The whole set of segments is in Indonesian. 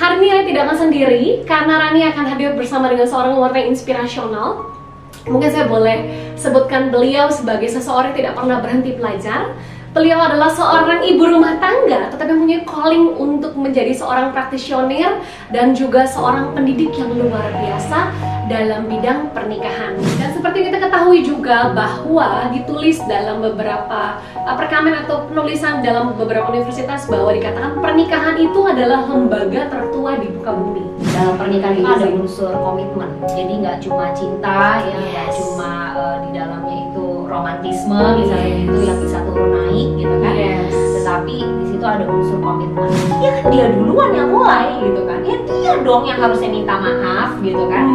Hari ini Rani tidak akan sendiri, karena Rani akan hadir bersama dengan seorang wanita yang inspirasional. Mungkin saya boleh sebutkan beliau sebagai seseorang yang tidak pernah berhenti belajar. Beliau adalah seorang ibu rumah tangga, tetapi mempunyai calling untuk menjadi seorang praktisioner dan juga seorang pendidik yang luar biasa dalam bidang pernikahan. Dan seperti kita ketahui juga bahwa ditulis dalam beberapa perkamen atau penulisan dalam beberapa universitas bahwa dikatakan pernikahan itu adalah lembaga tertua di muka bumi. Dalam pernikahan itu ada unsur komitmen, jadi nggak cuma cinta, ya nggak cuma di dalamnya itu romantisme, misalnya itu yang bisa turun naik gitu kan. Tetapi di situ ada unsur komitmen. Ya kan dia duluan yang mulai gitu kan, ya dia dong yang harusnya minta maaf gitu kan.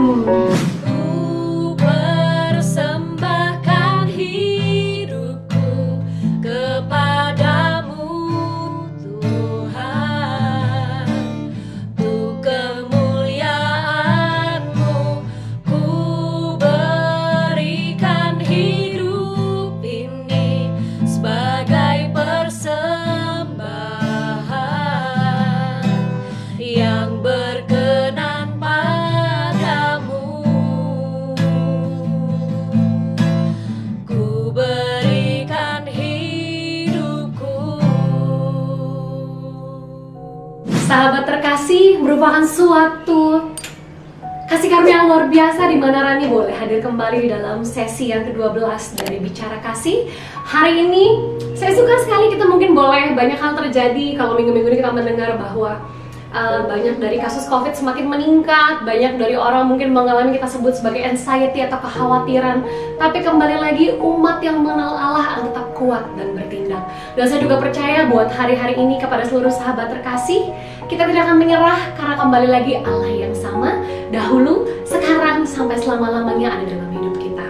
Ku persembahkan hidupku kepadamu Tuhan, untuk kemuliaan-Mu ku berikan hidup ini sebagai persembahan yang berkenan padamu. Ku berikan hidupku. Sahabat terkasih, merupakan suatu kasih karunia yang luar biasa di mana Rani boleh hadir kembali di dalam sesi yang ke-12 dari Bicara Kasih. Hari ini saya suka sekali, kita mungkin boleh banyak hal terjadi kalau minggu-minggu ini kita mendengar bahwa banyak dari kasus COVID semakin meningkat, banyak dari orang mungkin mengalami kita sebut sebagai anxiety atau kekhawatiran. Tapi kembali lagi, umat yang mengenal Allah akan tetap kuat dan bertindak. Dan saya juga percaya buat hari-hari ini kepada seluruh sahabat terkasih, kita tidak akan menyerah karena kembali lagi Allah yang sama, dahulu, sekarang, sampai selama-lamanya ada dalam hidup kita.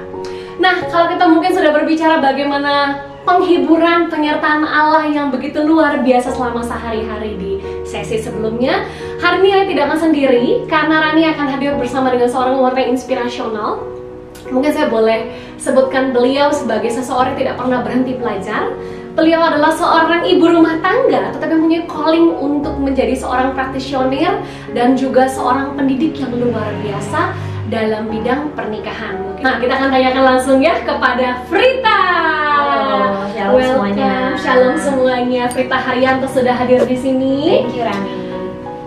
Nah, kalau kita mungkin sudah berbicara bagaimana penghiburan, penyertaan Allah yang begitu luar biasa selama sehari-hari di sesi sebelumnya, hari ini Rani tidak akan sendiri, karena Rani akan hadir bersama dengan seorang wanita yang inspirasional. Mungkin saya boleh sebutkan beliau sebagai seseorang yang tidak pernah berhenti belajar. Beliau adalah seorang ibu rumah tangga, tetapi mempunyai calling untuk menjadi seorang praktisioner dan juga seorang pendidik yang luar biasa dalam bidang pernikahan. Nah, kita akan tanyakan langsung ya kepada Frita. Shalom semuanya. Shalom semuanya. Frita Haryanto sudah hadir di sini. Thank you Rani.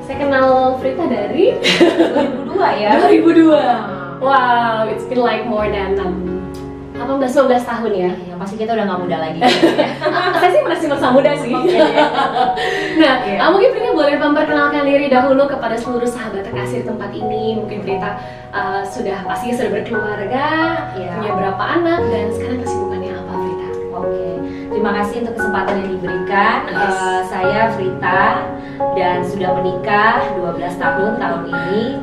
Saya kenal Frita dari 2002 ya. 2002. Wow, it's been like more than 18-19 tahun ya. Yang pasti kita udah nggak muda lagi. Saya sih masih masa muda sih. Nah, mungkin Frita boleh memperkenalkan diri dahulu kepada seluruh sahabat terkasih di tempat ini. Mungkin Frita pastinya sudah berkeluarga, punya berapa anak, dan sekarang kesibukannya apa, Frita? Oke, terima kasih untuk kesempatan yang diberikan. Saya Frita dan sudah menikah 12 tahun ini.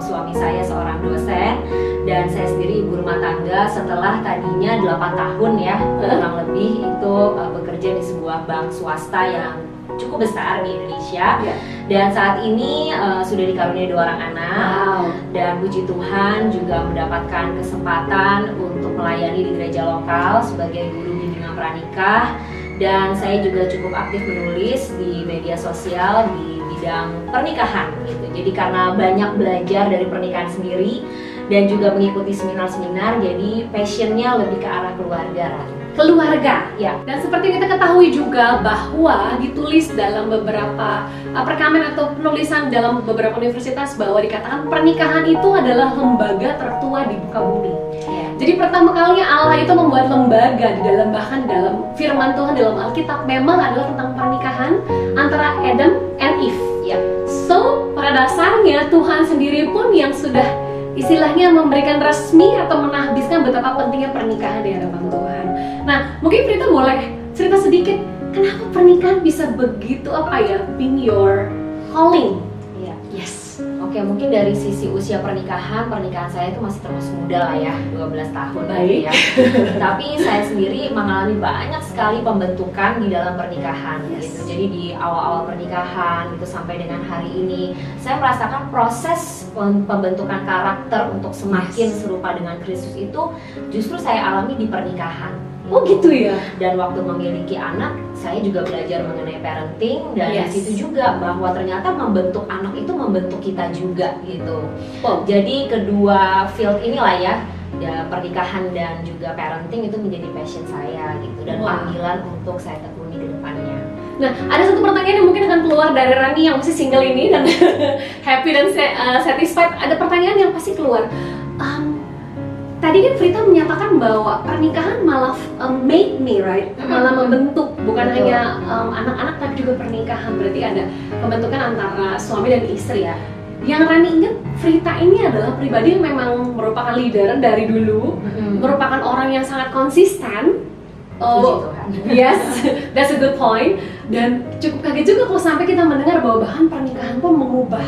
Suami saya seorang dosen dan saya sendiri ibu rumah tangga setelah tadinya 8 tahun ya kurang lebih itu bekerja di sebuah bank swasta yang cukup besar di Indonesia. Dan saat ini sudah dikaruniai 2 orang anak. Dan puji Tuhan juga mendapatkan kesempatan untuk melayani di gereja lokal sebagai guru bimbingan pranikah. Dan saya juga cukup aktif menulis di media sosial di bidang pernikahan gitu. Jadi karena banyak belajar dari pernikahan sendiri dan juga mengikuti seminar-seminar, jadi passionnya lebih ke arah keluarga. Keluarga, ya. Dan seperti kita ketahui juga bahwa ditulis dalam beberapa perkamen atau penulisan dalam beberapa universitas bahwa dikatakan pernikahan itu adalah lembaga tertua di muka bumi. Jadi pertama kalinya Allah itu membuat lembaga di dalam, bahkan dalam firman Tuhan dalam Alkitab memang adalah tentang pernikahan antara Adam and Eve. So pada dasarnya Tuhan sendiri pun yang sudah istilahnya memberikan resmi atau menahbiskan betapa pentingnya pernikahan di hadapan Tuhan. Nah, mungkin Frita boleh cerita sedikit kenapa pernikahan bisa begitu being your calling. Yes. Oke, mungkin dari sisi usia pernikahan saya itu masih termasuk muda lah ya, 12 tahun. Baik. Ya. Tapi saya sendiri mengalami banyak sekali pembentukan di dalam pernikahan gitu. Jadi di awal-awal pernikahan itu sampai dengan hari ini, saya merasakan proses pembentukan karakter untuk semakin serupa dengan Kristus itu justru saya alami di pernikahan. Oh gitu ya. Dan waktu memiliki anak, saya juga belajar mengenai parenting, dan Yes. di situ juga bahwa ternyata membentuk anak itu membentuk kita juga gitu. Oh. Jadi kedua field inilah ya, pernikahan dan juga parenting itu menjadi passion saya gitu, dan Wah. panggilan untuk saya tekuni ke depannya. Nah, ada satu pertanyaan yang mungkin akan keluar dari Rani yang masih single ini dan happy dan satisfied. Ada pertanyaan yang pasti keluar. Tadi kan Frita menyatakan bahwa pernikahan malah make me, right? Malah membentuk, bukan Betul. hanya anak-anak tapi juga pernikahan. Berarti ada pembentukan antara suami dan istri ya. Yang Rani ingat, Frita ini adalah pribadi yang memang merupakan leader dari dulu, merupakan orang yang sangat konsisten. Puji Tuhan. Yes, that's a good point. Dan cukup kaget juga kalau sampai kita mendengar bahwa bahkan pernikahan pun mengubah,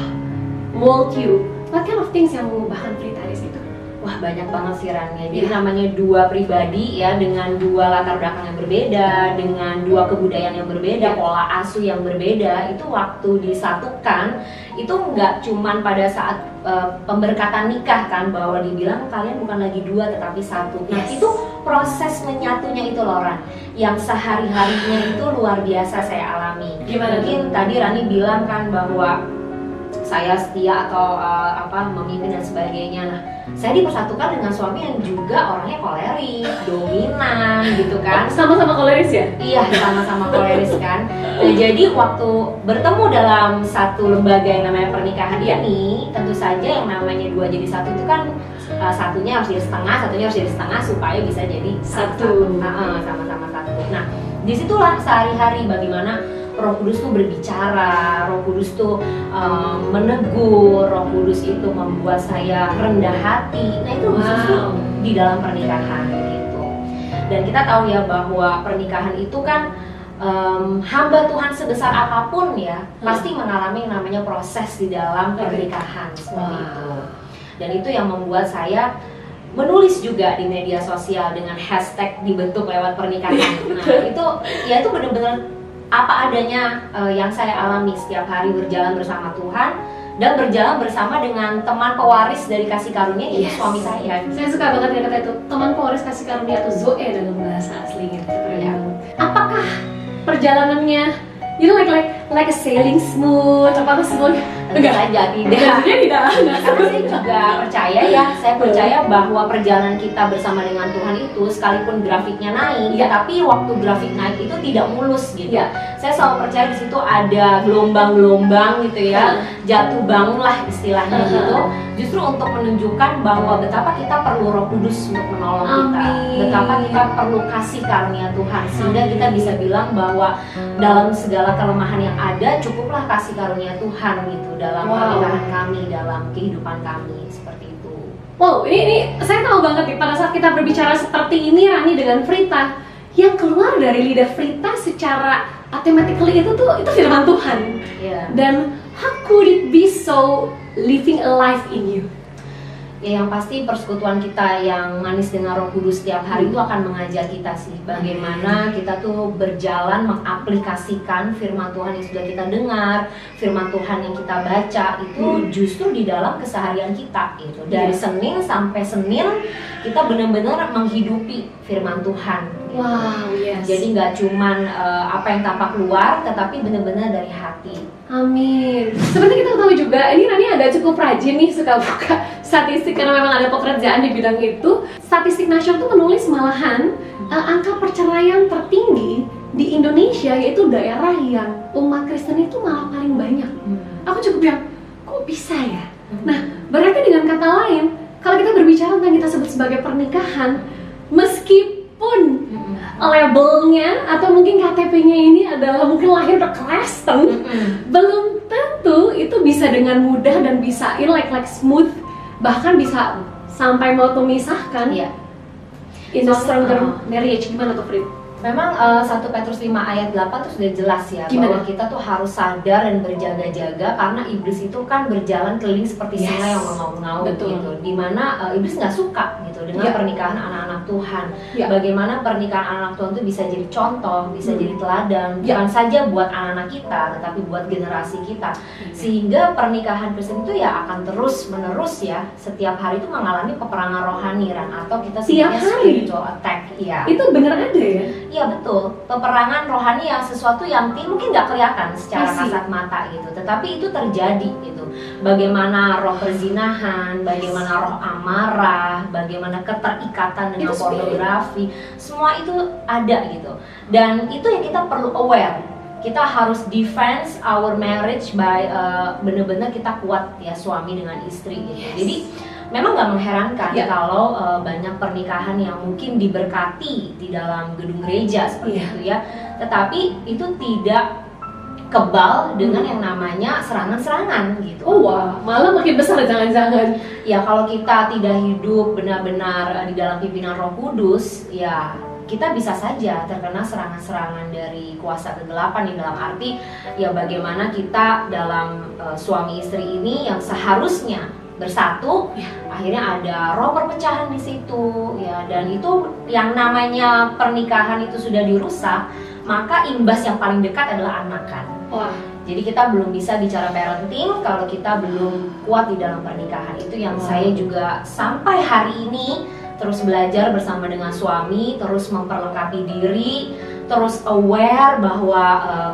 mold you. What kind of things yang mengubahkan Frita di situ? Wah, banyak banget sih Rania. Jadi Iya. namanya dua pribadi ya, dengan dua latar belakang yang berbeda, dengan dua kebudayaan yang berbeda, Iya. pola asuh yang berbeda, itu waktu disatukan itu nggak cuman pada saat pemberkatan nikah kan, bahwa dibilang kalian bukan lagi dua tetapi satu. Nah, Yes. itu proses menyatunya itu loh Ran, yang sehari-harinya itu luar biasa saya alami. Gimana Mungkin tadi Rani bilang kan bahwa saya setia atau memimpin dan sebagainya. Nah, saya dipersatukan dengan suami yang juga orangnya kolerik, dominan gitu kan. Sama-sama koleris ya? Iya, sama-sama koleris kan. Nah, jadi waktu bertemu dalam satu lembaga yang namanya pernikahan ini, tentu saja yang namanya dua jadi satu itu kan satunya harus jadi setengah, satunya harus jadi setengah supaya bisa jadi Satu. sama-sama satu. Nah, disitulah sehari-hari bagaimana Roh Kudus tuh berbicara, Roh Kudus tuh menegur, Roh Kudus itu membuat saya rendah hati. Nah, itu justru di dalam pernikahan gitu. Dan kita tahu ya bahwa pernikahan itu kan hamba Tuhan sebesar apapun ya pasti mengalami yang namanya proses di dalam pernikahan seperti itu. Dan itu yang membuat saya menulis juga di media sosial dengan hashtag dibentuk lewat pernikahan. Nah, itu benar-benar apa adanya yang saya alami setiap hari berjalan bersama Tuhan dan berjalan bersama dengan teman pewaris dari kasih karunia, yaitu Yes. suami saya. Saya suka banget dengan kata itu, teman pewaris kasih karunia atau Zoe dalam bahasa aslinya. Keren Iya. banget. Apakah perjalanannya, like a sailing smooth, apakah semuanya? Tentu saja tidak. Tentunya tidak. Karena saya juga percaya ya, saya percaya bahwa perjalanan kita bersama dengan Tuhan itu sekalipun grafiknya naik, Iya. tapi waktu grafik naik itu tidak mulus gitu. Iya. Saya selalu percaya di situ ada gelombang-gelombang gitu ya, jatuh bangun lah istilahnya gitu. Justru untuk menunjukkan bahwa betapa kita perlu Roh Kudus untuk menolong kita, Amin. betapa kita perlu kasih karunia Tuhan, sehingga kita bisa bilang bahwa dalam segala kelemahan yang ada cukuplah kasih karunia Tuhan gitu dalam Wow. pernikahan kami, dalam kehidupan kami seperti itu. Wow, ini saya tahu banget nih pada saat kita berbicara seperti ini Rani dengan Frita, yang keluar dari lidah Frita secara automatically itu firman Tuhan. Ya. Dan how could it be so living a life in you? Ya, yang pasti persekutuan kita yang manis dengan Roh Kudus setiap hari itu akan mengajar kita sih bagaimana kita tuh berjalan mengaplikasikan firman Tuhan yang sudah kita dengar, firman Tuhan yang kita baca itu justru di dalam keseharian kita gitu. Dari Senin sampai Senin kita benar-benar menghidupi firman Tuhan gitu. Wow, yes. Jadi nggak cuman apa yang tampak luar, tetapi benar-benar dari hati. Amin. Seperti kita tahu juga, ini Rani agak cukup rajin nih, suka buka statistik karena memang ada pekerjaan di bidang itu. Statistik nasional tuh menulis malahan angka perceraian tertinggi di Indonesia, yaitu daerah yang umat Kristen itu malah paling banyak. Aku cukup bilang, kok bisa ya? Nah, berarti dengan kata lain, kalau kita berbicara tentang kita sebut sebagai pernikahan, meskipun labelnya atau mungkin KTP-nya ini adalah mungkin lahir udah Kristen, belum tentu itu bisa dengan mudah dan bisa like smooth, bahkan bisa sampai mau memisahkan. Iya. In the stronger marriage, gimana tuh Frit? Memang 1 Petrus 5 ayat 8 tuh sudah jelas ya. Gimana? Bahwa kita tuh harus sadar dan berjaga-jaga karena iblis itu kan berjalan keliling seperti Yes. singa yang mengaum-ngaum Betul. gitu. Dimana iblis nggak suka gitu dengan Ya. pernikahan anak-anak Tuhan. Ya. Bagaimana pernikahan anak-anak Tuhan itu bisa jadi contoh, bisa jadi teladan, Ya. bukan saja buat anak-anak kita, tetapi buat generasi kita. Sehingga pernikahan Kristen itu ya akan terus-menerus ya, setiap hari itu mengalami peperangan rohani atau kita Tiap sebutnya hari? spiritual attack. Iya. Itu bener ada ya? Iya betul, peperangan rohani yang sesuatu yang mungkin nggak kelihatan secara I see. kasat mata gitu, tetapi itu terjadi gitu. Bagaimana roh perzinahan, bagaimana roh amarah, bagaimana keterikatan dengan Itu spirit. pornografi, semua itu ada gitu. Dan itu yang kita perlu aware. Kita harus defense our marriage by bener-bener kita kuat ya suami dengan istri gitu. Yes. Jadi memang nggak mengherankan Ya. kalau banyak pernikahan yang mungkin diberkati di dalam gedung gereja seperti Iya. itu ya, tetapi itu tidak kebal dengan yang namanya serangan-serangan gitu. Oh wah, malah makin besar jangan-jangan. Ya kalau kita tidak hidup benar-benar di dalam pimpinan Roh Kudus, ya kita bisa saja terkena serangan-serangan dari kuasa kegelapan, di dalam arti ya bagaimana kita dalam suami istri ini yang seharusnya bersatu, Ya. akhirnya ada roh perpecahan di situ ya, dan itu yang namanya pernikahan itu sudah dirusak, maka imbas yang paling dekat adalah anak kan. Wah, Jadi kita belum bisa bicara parenting kalau kita belum kuat di dalam pernikahan. Itu yang Wow. saya juga sampai hari ini terus belajar bersama dengan suami, terus memperlengkapi diri, terus aware bahwa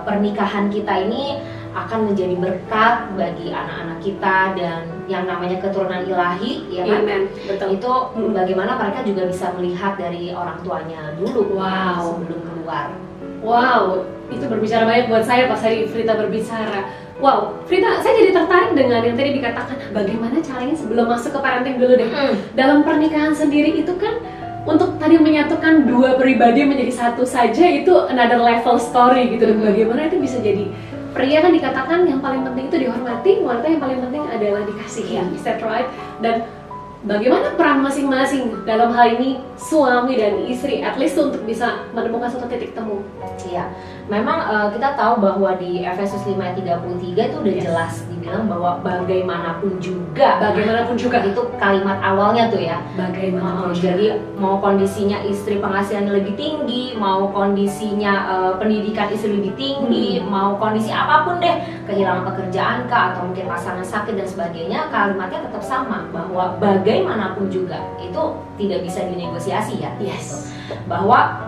pernikahan kita ini akan menjadi berkat bagi anak-anak kita dan yang namanya keturunan ilahi, ya kan? amen, betul. Itu bagaimana mereka juga bisa melihat dari orang tuanya dulu Wow. sebelum keluar. Wow, itu berbicara banyak buat saya pas tadi Frita berbicara. Wow, Frita, saya jadi tertarik dengan yang tadi dikatakan bagaimana caranya sebelum masuk ke parenting dulu deh. Dalam pernikahan sendiri itu kan untuk tadi menyatukan dua pribadi menjadi satu saja itu another level story gitu. Dan bagaimana itu bisa jadi pria kan dikatakan yang paling penting itu dihormati, wanita yang paling penting adalah dikasihi. Is that right? Dan bagaimana peran masing-masing dalam hal ini suami dan istri, at least untuk bisa menemukan suatu titik temu. Iya, memang kita tahu bahwa di Efesus 5 ayat 33 itu udah Yes. jelas dibilang bahwa bagaimanapun juga. Bagaimanapun juga Itu kalimat awalnya tuh ya. bagaimanapun juga. Jadi mau kondisinya istri penghasilannya lebih tinggi, mau kondisinya pendidikan istri lebih tinggi, mau kondisi apapun deh, kehilangan pekerjaan kah atau mungkin pasangan sakit dan sebagainya, kalimatnya tetap sama bahwa bagaimanapun juga itu tidak bisa dinegosiasi ya. Yes. Bahwa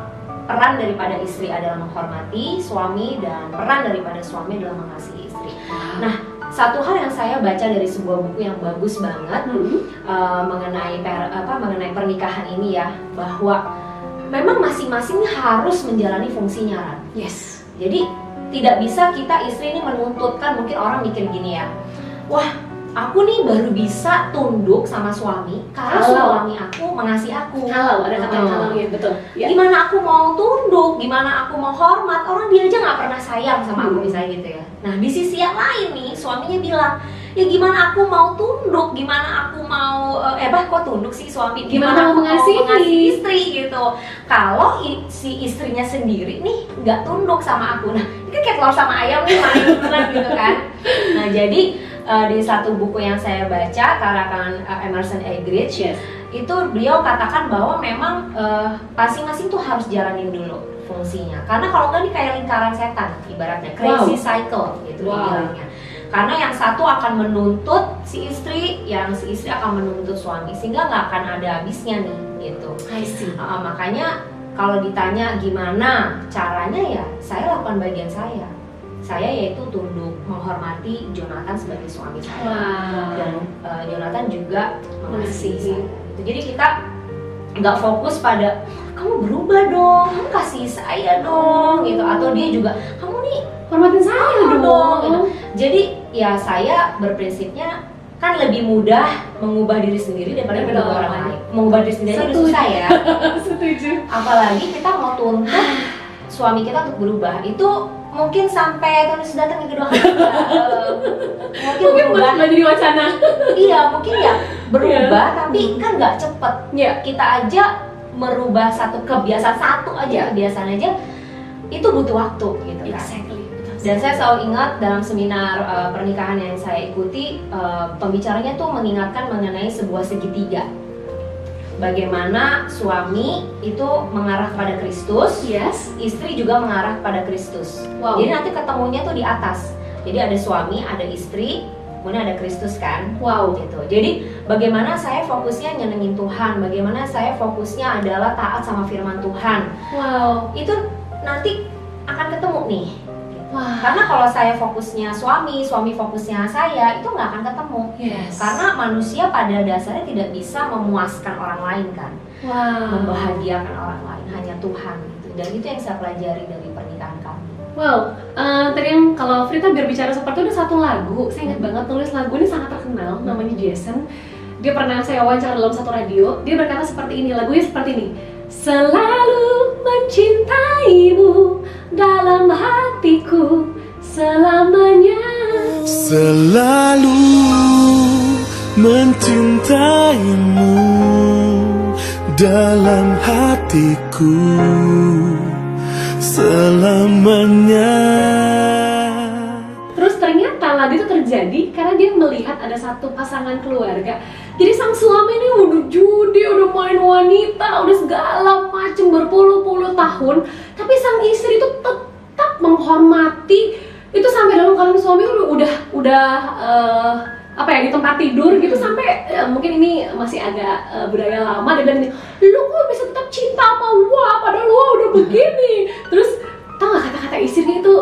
peran daripada istri adalah menghormati suami dan peran daripada suami adalah mengasihi istri. Nah, satu hal yang saya baca dari sebuah buku yang bagus banget mengenai pernikahan ini ya, bahwa memang masing-masing harus menjalani fungsinya, Ran. Yes. Jadi tidak bisa kita istri ini menuntutkan, mungkin orang mikir gini ya, wah aku nih baru bisa tunduk sama suami karena Kalau. suami aku mengasihi aku. Kalau ada kata halaunya, betul. Ya. Gimana aku mau tunduk, gimana aku mau hormat, orang dia aja nggak pernah sayang sama aku misalnya gitu ya. Nah di sisi yang lain nih suaminya bilang, ya gimana aku mau tunduk, gimana aku mau kok tunduk sih suami, Gimana aku mau mengasihi istri gitu. Kalau si istrinya sendiri nih nggak tunduk sama aku, nah ini kan kayak telur sama ayam nih main gitu kan. Nah jadi di satu buku yang saya baca karangan Emerson Eggerichs, Yes. itu beliau katakan bahwa memang masing-masing tuh harus jalanin dulu fungsinya, karena kalau nggak ini kayak lingkaran setan ibaratnya, crazy cycle gitu dibilangnya. Karena yang satu akan menuntut si istri, yang si istri akan menuntut suami, sehingga nggak akan ada habisnya nih gitu. I see. Makanya kalau ditanya gimana caranya, ya saya lakukan bagian saya yaitu tunduk menghormati Jonathan sebagai suami saya. Wow. Dan Jonathan juga mengasihi Mengasihi. saya. Jadi kita nggak fokus pada kamu berubah dong, kamu kasih saya dong gitu, atau dia juga kamu nih Hormatin saya dong. gitu. Jadi ya saya berprinsipnya kan lebih mudah mengubah diri sendiri daripada Daripada mengubah orang orang lain. lain. Mengubah diri sendiri aja udah Setuju. susah ya. Setuju. Apalagi kita mau tuntut suami kita untuk berubah, itu mungkin sampai Tuhan Yesus datang yang kedua kali ya. Mungkin berubah. Masih jadi wacana. Iya mungkin ya berubah, Iya. tapi kan nggak cepet. Ya. Kita aja merubah satu kebiasaan, satu aja kebiasaan aja itu butuh waktu gitu kan. Exactly. Dan saya selalu ingat dalam seminar pernikahan yang saya ikuti, pembicaranya tuh mengingatkan mengenai sebuah segitiga. Bagaimana suami itu mengarah pada Kristus, Yes. istri juga mengarah pada Kristus. Wow. Jadi nanti ketemunya tuh di atas. Jadi ada suami, ada istri, kemudian ada Kristus kan. Wow. Gitu. Jadi bagaimana saya fokusnya nyenengin Tuhan, bagaimana saya fokusnya adalah taat sama firman Tuhan. Wow. Itu nanti akan ketemu nih. Wah. Karena kalau saya fokusnya suami fokusnya saya, itu nggak akan ketemu. Yes. Karena manusia pada dasarnya tidak bisa memuaskan orang lain kan, Wow. membahagiakan orang lain, hanya Tuhan gitu. Dan itu yang saya pelajari dari pernikahan kami. Wow, tadi yang kalau Frita berbicara seperti itu ada satu lagu, saya ingat banget nulis lagu ini sangat terkenal, namanya Jason. Dia pernah saya wawancara dalam satu radio, dia berkata seperti ini, lagunya seperti ini. Selalu mencintaimu dalam hatiku selamanya. Selalu mencintaimu dalam hatiku selamanya. Terus ternyata lagu itu terjadi karena dia melihat ada satu pasangan keluarga. Jadi sang suami ini udah judi, udah main wanita, udah segala macem berpuluh-puluh tahun. Tapi sang istri itu tetap menghormati. Itu sampai dalam kalian suami udah di tempat tidur gitu sampai mungkin ini masih agak budaya lama, dia bilang, lu kok bisa tetap cinta sama gua padahal lu udah begini. Terus tau gak kata-kata istrinya itu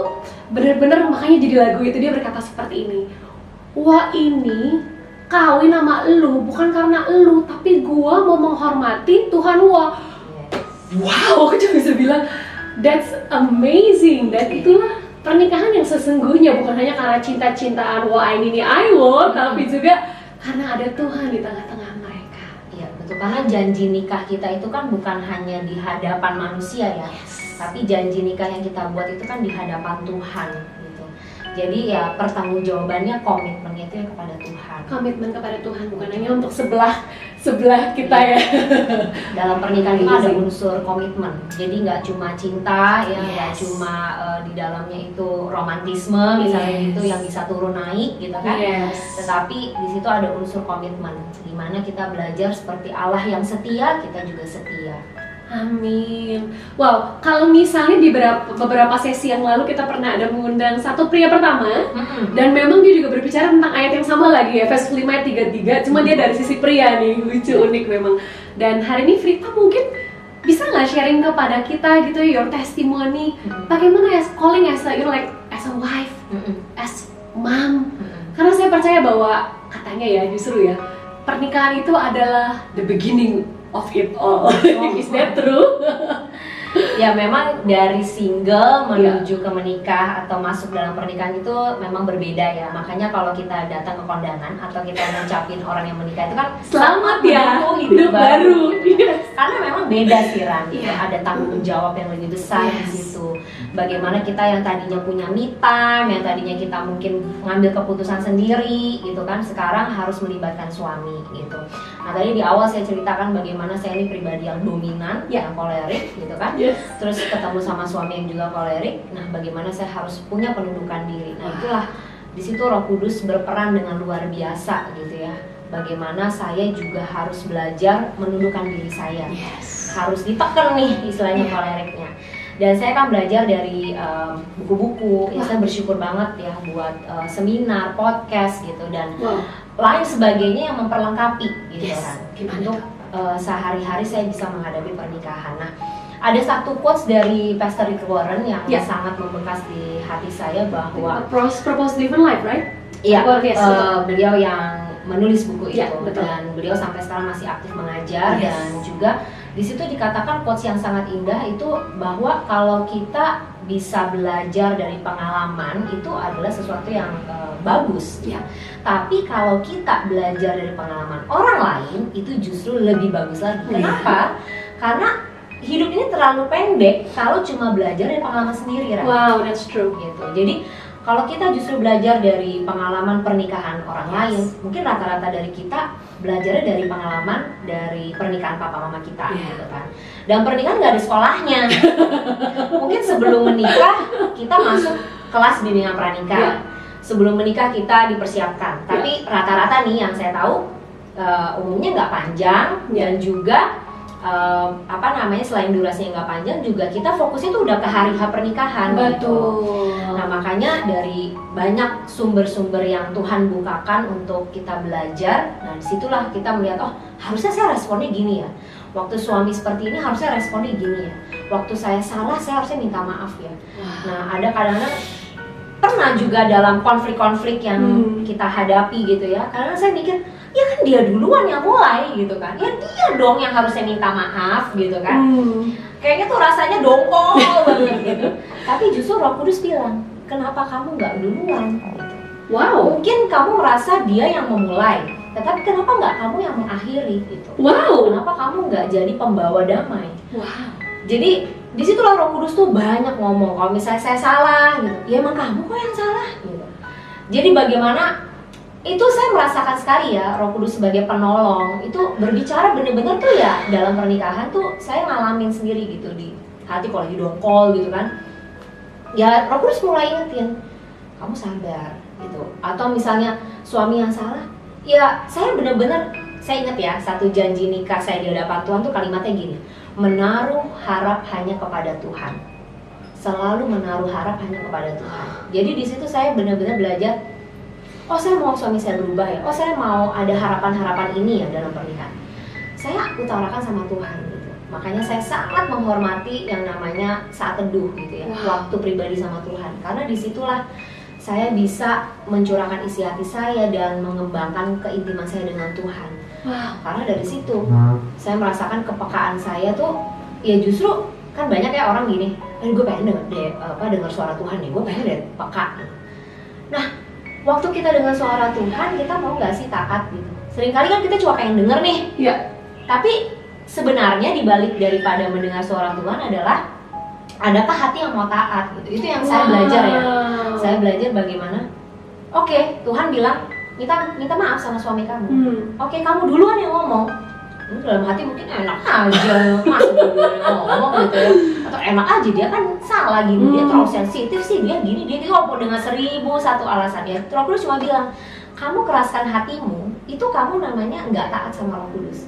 bener-bener, makanya jadi lagu itu dia berkata seperti ini, wah ini kawin sama elu bukan karena elu, tapi gua mau menghormati Tuhan gua. Wow, aku cuma bisa bilang that's amazing. Dan itulah pernikahan yang sesungguhnya, bukan hanya karena cinta-cintaan wah ini I want, tapi juga karena ada Tuhan di tengah-tengah mereka. Iya betul, karena janji nikah kita itu kan bukan hanya di hadapan manusia ya, tapi janji nikah yang kita buat itu kan di hadapan Tuhan gitu. Jadi ya pertanggungjawabannya, komitmennya itu ya kepada Tuhan. Komitmen kepada Tuhan, bukan hanya untuk sebelah kita ya. Dalam pernikahan itu ada Amazing. unsur komitmen. Jadi nggak cuma cinta ya, nggak Yes. cuma di dalamnya itu romantisme misalnya Yes. gitu yang bisa turun naik gitu kan. Yes. Tetapi di situ ada unsur komitmen, di mana kita belajar seperti Allah yang setia, kita juga setia. Amin. Wow, kalau misalnya di beberapa sesi yang lalu kita pernah ada mengundang satu pria pertama, dan memang dia juga berbicara tentang ayat yang sama lagi ya, Efesus 5 ayat 33, cuma dia dari sisi pria nih, lucu, unik memang. Dan hari ini Frita mungkin bisa nggak sharing kepada kita gitu your testimony, bagaimana as calling as a, as a wife, as mom. Karena saya percaya bahwa katanya ya justru ya pernikahan itu adalah the beginning of it all. Is that true? Ya memang dari single menuju ke menikah atau masuk dalam pernikahan itu memang berbeda ya. Makanya kalau kita datang ke kondangan atau kita ngucapin orang yang menikah itu kan Selamat ya, menempuh hidup baru. Yes. Karena memang beda sih Ran, Iya. ada tanggung jawab yang lebih besar di Yes. situ. Bagaimana kita yang tadinya punya me time, yang tadinya kita mungkin ngambil keputusan sendiri gitu kan, sekarang harus melibatkan suami gitu. Nah tadi di awal saya ceritakan bagaimana saya ini pribadi yang dominan, Ya. yang kolerik gitu kan. Yes. Terus ketemu sama suami yang juga kolerik. Nah, bagaimana saya harus punya penundukan diri. Nah, itulah di situ Roh Kudus berperan dengan luar biasa gitu ya. Bagaimana saya juga harus belajar menundukkan diri saya. Yes. Harus ditekan nih istilahnya koleriknya. Dan saya kan belajar dari buku-buku. Ya, saya bersyukur banget ya buat seminar, podcast gitu dan Wow. lain sebagainya yang memperlengkapi gitu Yes. kan. Gimana Untuk sehari-hari saya bisa menghadapi pernikahan. Nah, ada satu quotes dari Pastor Rick Warren yang Ya. sangat membekas di hati saya bahwa Propose Different Life, right? iya, Warren, yes, betul. beliau yang menulis buku Ya, itu betul. dan beliau sampai sekarang masih aktif mengajar. Yes. Dan juga di situ dikatakan quotes yang sangat indah itu bahwa kalau kita bisa belajar dari pengalaman itu adalah sesuatu yang bagus. Ya. Tapi kalau kita belajar dari pengalaman orang lain itu justru lebih bagus lagi. Ya. Kenapa? Karena hidup ini terlalu pendek kalau cuma belajar dari pengalaman sendiri, Ran. Wow, that's true. Gitu. Jadi Kalau kita justru belajar dari pengalaman pernikahan orang lain, mungkin rata-rata dari kita belajarnya dari pengalaman dari pernikahan papa mama kita, gitu kan. Dan pernikahan nggak ada sekolahnya. Mungkin sebelum menikah kita masuk kelas bimbingan pranikah. Sebelum menikah kita dipersiapkan. Tapi rata-rata nih yang saya tahu umumnya nggak panjang dan juga selain durasinya nggak panjang juga kita fokusnya tuh udah ke hari H pernikahan. Betul. Gitu. Nah makanya dari banyak sumber-sumber yang Tuhan bukakan untuk kita belajar, nah disitulah kita melihat, oh harusnya saya responnya gini ya. Waktu suami seperti ini harusnya responnya gini ya. Waktu saya salah saya harusnya minta maaf ya. Nah ada kadang-kadang pernah juga dalam konflik-konflik yang kita hadapi gitu ya. Karena saya mikir, ya kan dia duluan yang mulai gitu kan. Ya dia dong yang harusnya minta maaf gitu kan. Kayaknya tuh rasanya dongkol banget gitu. Tapi justru Roh Kudus bilang, kenapa kamu nggak duluan? Gitu. Wow. Mungkin kamu merasa dia yang memulai, tetapi kenapa nggak kamu yang mengakhiri gitu? Wow. Kenapa kamu nggak jadi pembawa damai? Wow. Jadi disitulah Roh Kudus tuh banyak ngomong. Kalau misalnya saya salah, gitu, ya emang kamu kok yang salah. Gitu. Jadi bagaimana? Itu saya merasakan sekali ya Roh Kudus sebagai penolong itu berbicara bener-bener tuh ya dalam pernikahan tuh saya ngalamin sendiri gitu di hati kalau lagi dongkol gitu kan ya Roh Kudus mulai ingetin kamu sabar gitu atau misalnya suami yang salah ya saya bener-bener saya inget ya satu janji nikah saya di hadapan Tuhan tuh kalimatnya gini menaruh harap hanya kepada Tuhan selalu menaruh harap hanya kepada Tuhan jadi di situ saya benar-benar belajar oh saya mau suami saya berubah ya, oh saya mau ada harapan-harapan ini ya dalam pernikahan. Saya utarakan sama Tuhan gitu. Makanya saya sangat menghormati yang namanya saat teduh gitu ya, waktu pribadi sama Tuhan. Karena disitulah saya bisa mencurahkan isi hati saya dan mengembangkan keintiman saya dengan Tuhan. Karena dari situ saya merasakan kepekaan saya tuh, ya justru kan banyak ya orang gini, gue pengen dengar suara Tuhan nih, gue pengen deh peka. Nah waktu kita dengar suara Tuhan, kita mau nggak sih taat gitu? Seringkali kan kita cuma pengen denger nih. Iya. Tapi sebenarnya dibalik daripada mendengar suara Tuhan adalah adakah hati yang mau taat gitu? Itu yang saya belajar ya. Saya belajar bagaimana. Oke, Tuhan bilang minta maaf sama suami kamu. Oke, kamu duluan yang ngomong. Dalam hati mungkin enak aja, mas duluan yang ngomong gitu ya. Atau enak aja dia kan salah gini, dia terlalu sensitif sih, dia gini, dia ngomong dengan 1001 alasan ya. Roh Kudus cuma bilang, kamu keraskan hatimu, itu kamu namanya nggak taat sama Roh Kudus.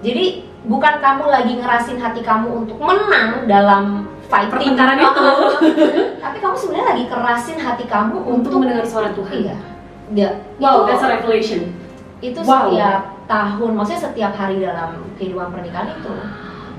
Jadi bukan kamu lagi ngerasin hati kamu untuk menang dalam fighting pertengkaran itu, tapi kamu sebenarnya lagi kerasin hati kamu untuk mendengar suara Tuhan. Iya. Wow, that's a revelation. Itu setiap tahun, maksudnya setiap hari dalam kehidupan pernikahan itu.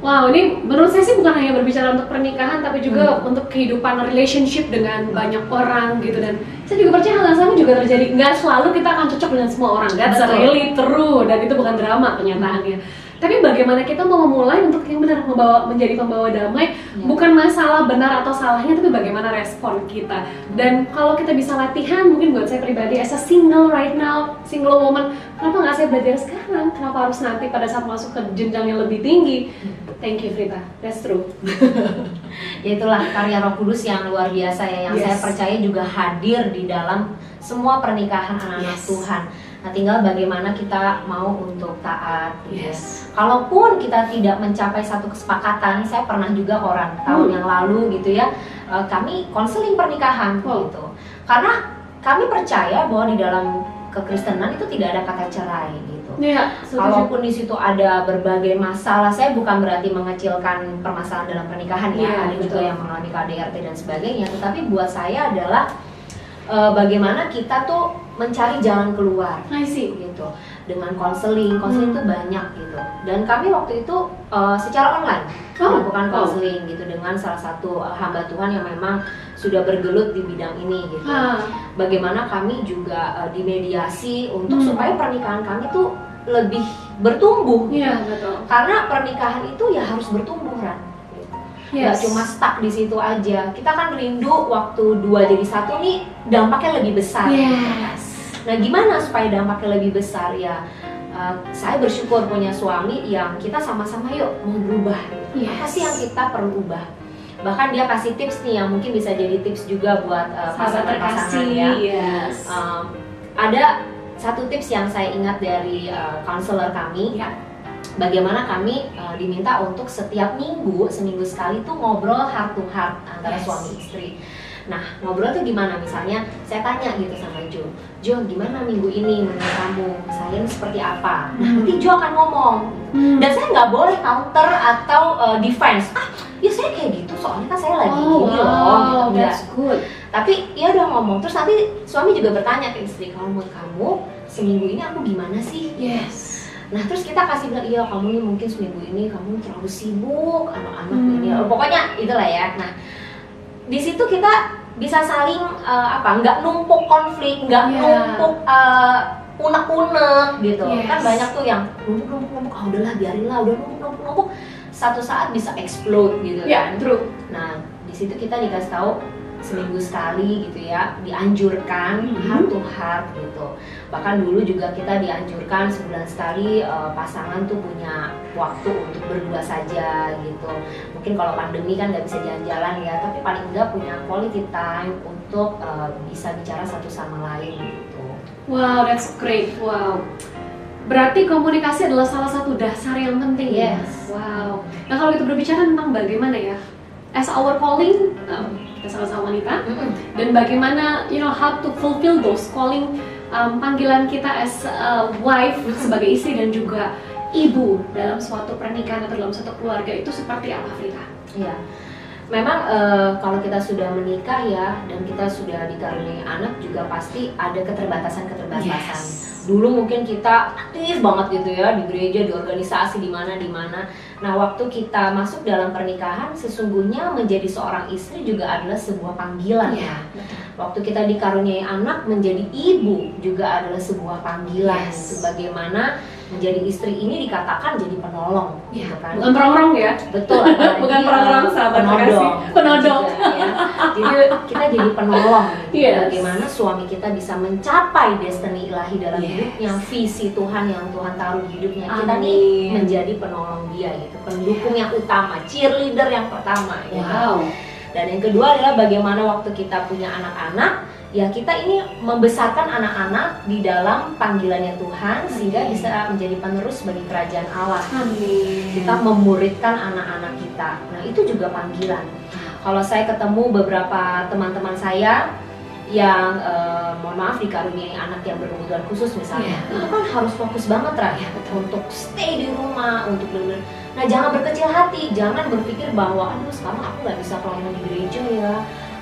Wow, ini menurut saya sih bukan hanya berbicara untuk pernikahan, tapi juga untuk kehidupan relationship dengan banyak orang gitu. Dan saya juga percaya hal yang sama juga terjadi. Nggak selalu kita akan cocok dengan semua orang, that's really true. Dan itu bukan drama kenyataannya. Tapi bagaimana kita mau memulai untuk yang benar menjadi pembawa damai, bukan masalah benar atau salahnya, tapi bagaimana respon kita. Dan kalau kita bisa latihan, mungkin buat saya pribadi, as a single right now, single woman, kenapa nggak saya belajar sekarang? Kenapa harus nanti pada saat masuk ke jenjang yang lebih tinggi? Thank you Frita, that's true. Ya itulah karya Roh Kudus yang luar biasa ya, yang saya percaya juga hadir di dalam semua pernikahan anak-anak Tuhan. Nah tinggal bagaimana kita mau untuk taat gitu ya. Kalaupun kita tidak mencapai satu kesepakatan, saya pernah juga tahun yang lalu gitu ya, kami konseling pernikahan gitu. Karena kami percaya bahwa di dalam kekristenan itu tidak ada kata cerai gitu. Kalaupun di situ ada berbagai masalah, saya bukan berarti mengecilkan permasalahan dalam pernikahan ya, ada juga yang mengalami KDRT dan sebagainya. Tetapi buat saya adalah bagaimana kita tuh mencari jalan keluar gitu dengan konseling itu banyak gitu dan kami waktu itu secara online melakukan konseling gitu dengan salah satu hamba Tuhan yang memang sudah bergelut di bidang ini gitu bagaimana kami juga dimediasi untuk supaya pernikahan kami tuh lebih bertumbuh karena pernikahan itu ya harus bertumbuh kan. Gak cuma stuck di situ aja. Kita kan rindu waktu 2 jadi 1 nih dampaknya lebih besar. Nah gimana supaya dampaknya lebih besar ya? Saya bersyukur punya suami yang kita sama-sama yuk mau berubah. Apa sih yang kita perlu ubah? Bahkan dia kasih tips nih yang mungkin bisa jadi tips juga buat Sahabat pasangan-pasangan terkasih, ya. yes. Ada satu tips yang saya ingat dari konselor kami. Ya. Bagaimana kami diminta untuk setiap minggu, seminggu sekali tuh ngobrol heart to heart antara Yes. suami istri. Nah, ngobrol tuh gimana? Misalnya saya tanya gitu sama Jo, gimana minggu ini menurut kamu? Saya ini seperti apa? Nah, nanti Jo akan ngomong. Dan saya nggak boleh counter atau defense. Ya saya kayak gitu, soalnya kan saya lagi gini loh. Gitu. Enggak. That's good. Tapi ya udah ngomong. Terus nanti suami juga bertanya ke istri, kalau menurut kamu seminggu ini aku gimana sih? Yes. Nah terus kita kasih bilang, iya kamu nih mungkin seminggu ini kamu terlalu sibuk, anak-anak ini, pokoknya itulah ya. Nah di situ kita bisa saling nggak numpuk konflik, nggak numpuk unek-unek gitu. Yes. Kan banyak tuh yang numpuk, udahlah biarin lah, udah numpuk, satu saat bisa explode gitu kan. True. Nah di situ kita dikasih tahu seminggu sekali gitu ya, dianjurkan heart to heart gitu. Bahkan dulu juga kita dianjurkan sebulan sekali pasangan tuh punya waktu untuk berdua saja gitu. Mungkin kalau pandemi kan nggak bisa jalan-jalan ya, tapi paling enggak punya quality time untuk bisa bicara satu sama lain gitu. Wow, that's great. Wow. Berarti komunikasi adalah salah satu dasar yang penting. Yes. Ya? Wow. Nah kalau kita berbicara tentang bagaimana ya, as our calling, kita sama-sama wanita, dan bagaimana how to fulfill those calling, panggilan kita as a wife, sebagai istri dan juga ibu dalam suatu pernikahan atau dalam suatu keluarga itu seperti apa, Frita? Iya. Memang kalau kita sudah menikah ya dan kita sudah dikaruniai anak juga pasti ada keterbatasan-keterbatasan. Yes. Dulu mungkin kita aktif banget gitu ya di gereja, di organisasi, di mana. Nah, waktu kita masuk dalam pernikahan sesungguhnya menjadi seorang istri juga adalah sebuah panggilan ya. Waktu kita dikaruniai anak menjadi ibu juga adalah sebuah panggilan. Yes. Sebagaimana menjadi istri ini dikatakan jadi penolong, gitu kan? Bukan perongrong ya? Betul. Bukan perongrong, sahabat terkasih. Penodong. Juga, ya. Jadi kita jadi penolong. Yes. Bagaimana suami kita bisa mencapai destiny ilahi dalam Yes. hidupnya, visi Tuhan yang Tuhan taruh di hidupnya. Kita Amin. nih menjadi penolong dia gitu, pendukung yang utama, cheerleader yang pertama. Gitu. Wow. Dan yang kedua adalah bagaimana waktu kita punya anak-anak, ya kita ini membesarkan anak-anak di dalam panggilannya Tuhan sehingga bisa menjadi penerus bagi kerajaan Allah. Amin. Kita memuridkan anak-anak kita. Nah itu juga panggilan. Kalau saya ketemu beberapa teman-teman saya yang mohon maaf dikaruniai anak yang berkebutuhan khusus misalnya, itu kan harus fokus banget untuk stay di rumah, untuk benar-benar. Nah jangan berkecil hati, jangan berpikir bahwa aduh sekarang aku nggak bisa pelayanan di gereja ya,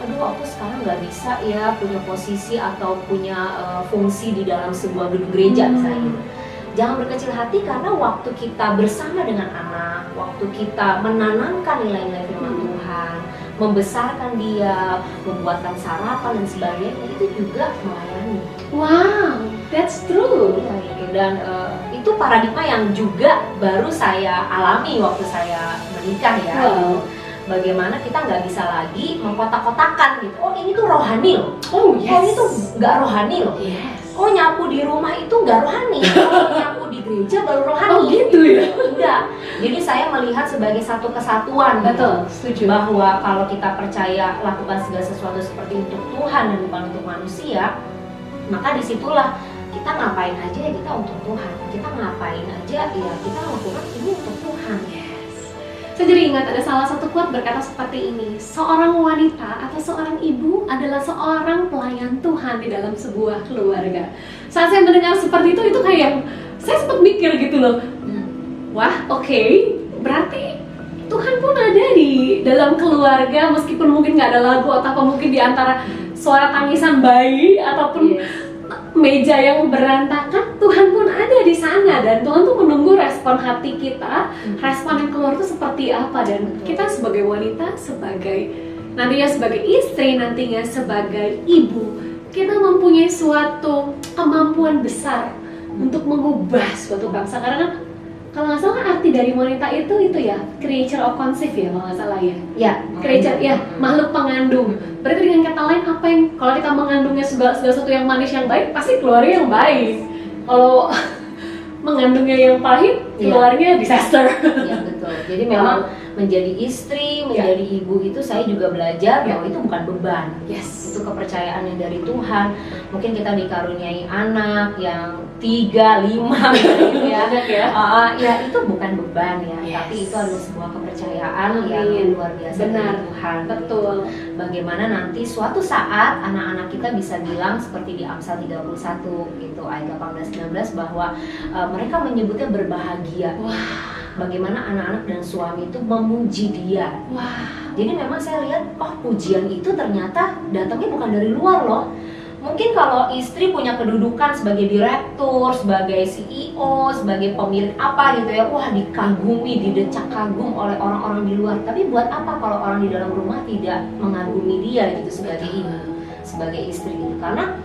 aduh aku sekarang nggak bisa ya punya posisi atau punya fungsi di dalam sebuah gedung gereja misalnya. Jangan berkecil hati karena waktu kita bersama dengan anak, waktu kita menanamkan nilai-nilai firman Tuhan, membesarkan dia, membuatkan sarapan dan sebagainya, itu juga melayani. Wow, that's true. Ya, gitu. Dan itu paradigma yang juga baru saya alami waktu saya menikah ya. Wow. Gitu. Bagaimana kita nggak bisa lagi mengkotak-kotakan gitu. Oh ini tuh rohani loh. Oh yes. Oh ini tuh nggak rohani loh. Yes. Oh nyapu di rumah itu nggak rohani. Oh nyapu di gereja baru rohani. Oh gitu ya? Enggak. Jadi saya melihat sebagai satu kesatuan. Betul, setuju. Bahwa kalau kita percaya lakukan segala sesuatu seperti untuk Tuhan dan bukan untuk manusia, maka disitulah kita ngapain aja ya kita untuk Tuhan. Kita ngapain aja ya kita lakukan ini untuk Tuhan. Saya jadi ingat ada salah satu quote berkata seperti ini, seorang wanita atau seorang ibu adalah seorang pelayan Tuhan di dalam sebuah keluarga. Saat saya mendengar seperti itu kayak saya sempat mikir gitu loh, wah oke, berarti Tuhan pun ada di dalam keluarga meskipun mungkin nggak ada lagu atau mungkin di antara suara tangisan bayi ataupun meja yang berantakan, Tuhan pun ada di sana dan Tuhan tuh menunggu respon hati kita, respon yang keluar tuh seperti apa. Dan kita sebagai wanita, nantinya sebagai istri, nantinya sebagai ibu, kita mempunyai suatu kemampuan besar untuk mengubah suatu bangsa. Karena kan kalau nggak salah arti dari wanita itu ya creature of conceive ya kalau nggak salah ya. Ya, Creature ya, makhluk pengandung. Berarti dengan kata lain apa yang kalau kita mengandungnya segala sesuatu yang manis yang baik, pasti keluarnya yang baik. Kalau mengandungnya yang pahit, keluarnya disaster. Iya betul. Jadi memang menjadi istri, menjadi ibu itu saya juga belajar bahwa itu bukan beban. Yes. Itu kepercayaan yang dari Tuhan. Mungkin kita dikaruniai anak yang 3, 5 gitu ya. Banyak ya. Ya itu bukan beban ya, Yes. tapi itu adalah sebuah kepercayaan yang Amin. luar biasa Benar. dari Tuhan. Betul. Bagaimana nanti suatu saat anak-anak kita bisa bilang seperti di Amsal 31 gitu ayat 18-19 bahwa mereka menyebutnya berbahagia. Wah. Bagaimana anak-anak dan suami itu memuji dia. Wah. Jadi memang saya lihat, oh pujian itu ternyata datangnya bukan dari luar loh. Mungkin kalau istri punya kedudukan sebagai direktur, sebagai CEO, sebagai pemilik apa gitu ya, wah dikagumi, didecak kagum oleh orang-orang di luar. Tapi buat apa kalau orang di dalam rumah tidak mengagumi dia gitu sebagai ibu, sebagai istri gitu. Karena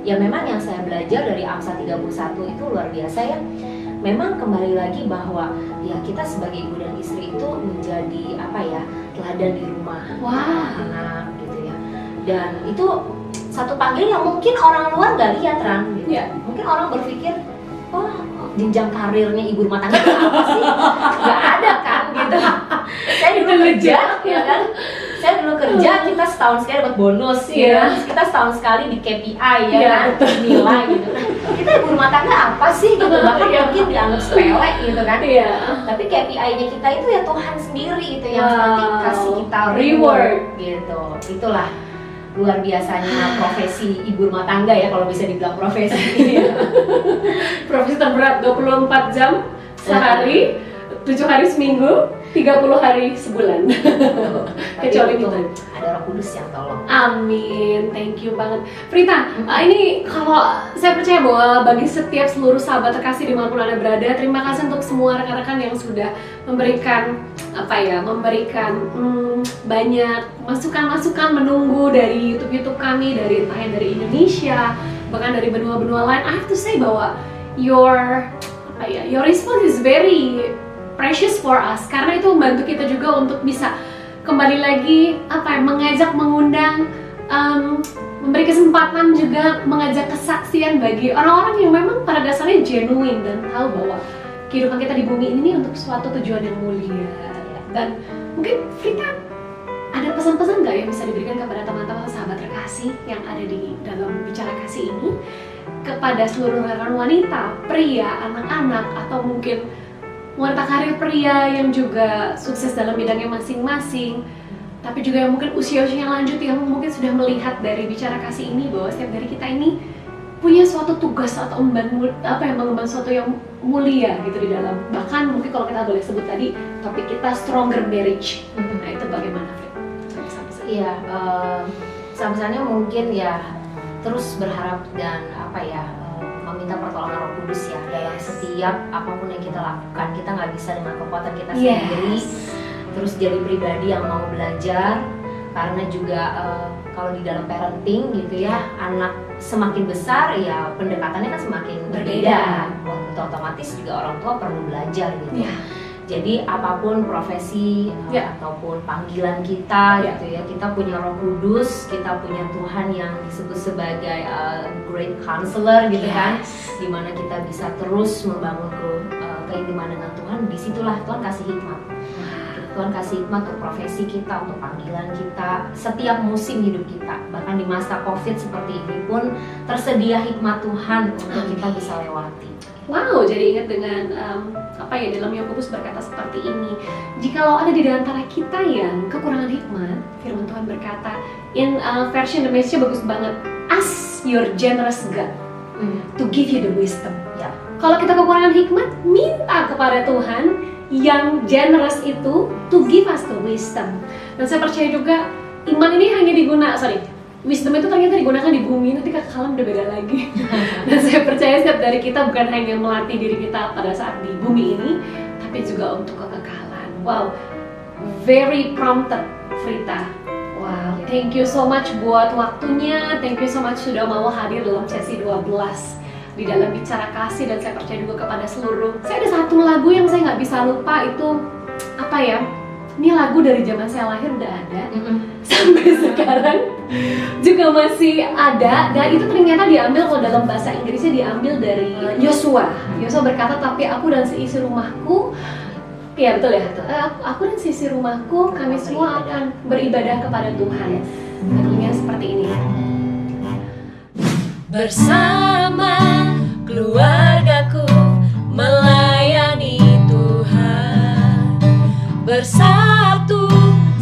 ya memang yang saya belajar dari Amsal 31 itu luar biasa ya. Memang kembali lagi bahwa ya kita sebagai ibu dan istri itu menjadi apa ya, teladan di rumah, Wah. anak gitu ya. Dan itu satu panggilan yang mungkin orang luar nggak lihat Ran gitu. Iya. Mungkin orang berpikir, oh jenjang karirnya ibu rumah tangga itu apa sih? Nggak ada kan gitu. Saya dulu kerja ya kan, saya dulu kerja kita setahun sekali dapat bonus ya, kita setahun sekali di KPI ya kan, nilai gitu. Kita ibu rumah tangga apa sih gitu, bahkan mungkin dianggap sepele gitu kan. Iya. Tapi KPI-nya kita itu ya Tuhan sendiri itu yang nanti kasih kita Reward gitu. Itulah luar biasanya profesi ibu rumah tangga ya, kalau bisa dibilang profesi. Profesi terberat 24 jam sehari, 7 hari seminggu, 30 hari sebulan. Kecuali itu kita. ada Roh Kudus yang tolong. Amin, thank you banget Frita. Ini kalau saya percaya bahwa bagi setiap seluruh sahabat terkasih dimanapun Anda berada, terima kasih untuk semua rekan-rekan yang sudah memberikan banyak masukan-masukan menunggu dari YouTube kami, dari entah yang dari Indonesia, bahkan dari benua-benua lain. I have to say bahwa your response is very precious for us, karena itu membantu kita juga untuk bisa kembali lagi mengajak, mengundang, memberi kesempatan juga mengajak kesaksian bagi orang-orang yang memang pada dasarnya genuine dan tahu bahwa kehidupan kita di bumi ini untuk suatu tujuan yang mulia. Dan mungkin Frita ada pesan-pesan nggak yang bisa diberikan kepada teman-teman sahabat terkasih yang ada di dalam bicara kasih ini, kepada seluruh rekan wanita, pria, anak-anak, atau mungkin wanita karir pria yang juga sukses dalam bidangnya masing-masing, tapi juga yang mungkin usia-usia yang lanjut yang mungkin sudah melihat dari bicara kasih ini bahwa setiap dari kita ini punya suatu tugas atau mengemban suatu yang mulia gitu di dalam, bahkan mungkin kalau kita boleh sebut tadi topik kita stronger marriage. Nah itu bagaimana Fred? Iya, sambutannya mungkin ya terus berharap dan meminta pertolongan Roh Kudus ya dalam setiap apapun yang kita lakukan. Kita nggak bisa dengan kekuatan kita sendiri. Terus jadi pribadi yang mau belajar, karena juga kalau di dalam parenting gitu ya, anak semakin besar ya pendekatannya kan semakin berbeda. Itu otomatis juga orang tua perlu belajar gitu. Jadi apapun profesi ataupun panggilan kita gitu ya, kita punya Roh Kudus, kita punya Tuhan yang disebut sebagai great counselor gitu kan, dimana kita bisa terus membangun keintiman dengan Tuhan. Disitulah Tuhan kasih hikmat. Tuhan kasih hikmat untuk profesi kita, untuk panggilan kita, setiap musim hidup kita. Bahkan di masa COVID seperti ini pun tersedia hikmat Tuhan untuk kita bisa lewati. Wow, jadi ingat dengan dalam Yakobus berkata seperti ini. Jikalau ada di antara kita yang kekurangan hikmat, firman Tuhan berkata, in version The Message bagus banget, ask your generous God to give you the wisdom. Kalau kita kekurangan hikmat, minta kepada Tuhan yang generous itu to give us the wisdom. Dan saya percaya juga iman ini hanya wisdom itu ternyata digunakan di bumi, nanti kekekalan udah beda lagi. Dan saya percaya setiap dari kita bukan hanya melatih diri kita pada saat di bumi ini, tapi juga untuk kekekalan. Wow, very prompted Frita. Wow, thank you so much buat waktunya, thank you so much sudah mau hadir dalam sesi 12 di dalam bicara kasih. Dan saya percaya juga kepada seluruh. Saya ada satu lagu yang saya nggak bisa lupa, itu ini lagu dari zaman saya lahir udah ada, sampai sekarang juga masih ada, dan itu ternyata diambil, kalau dalam bahasa Inggrisnya diambil dari Yosua. Yosua berkata, tapi aku dan seisi rumahku Iya betul ya. Aku dan sisi rumahku, kami semua akan beribadah kepada Tuhan. Lagunya seperti ini. Bersama keluargaku melayani Tuhan, bersatu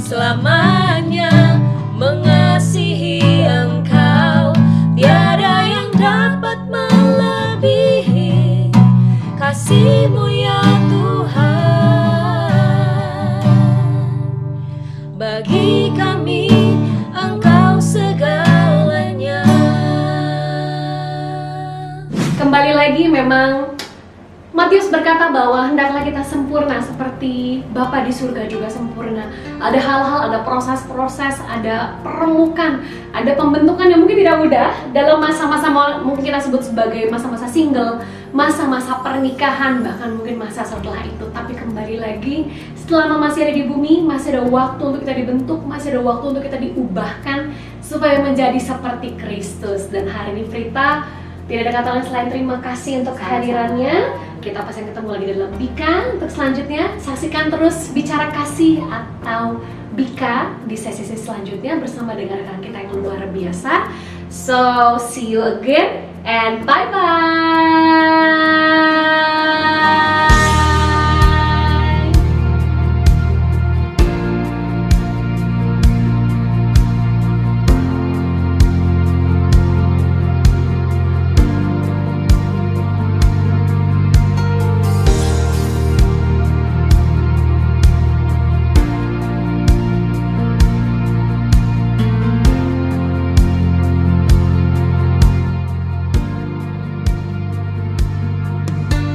selamanya mengasihi Engkau. Tiada yang dapat melebihi kasih-Mu ya Tuhan. Bagi kami Engkau segalanya. Kembali lagi, memang Matius berkata bahwa hendaklah kita sempurna seperti Bapa di surga juga sempurna. Ada hal-hal, ada proses-proses, ada peremukan, ada pembentukan yang mungkin tidak mudah dalam masa-masa mungkin kita sebut sebagai masa-masa single, masa-masa pernikahan, bahkan mungkin masa setelah itu. Tapi kembali lagi, selama masih ada di bumi, masih ada waktu untuk kita dibentuk, masih ada waktu untuk kita diubahkan supaya menjadi seperti Kristus. Dan hari ini Frita tidak ada kata lain selain terima kasih untuk kehadirannya. Kita pasti ketemu lagi dalam Bika. Untuk selanjutnya, saksikan terus Bicara Kasih atau Bika di sesi-sesi selanjutnya bersama dengan rekan kita yang luar biasa. So, see you again and bye-bye.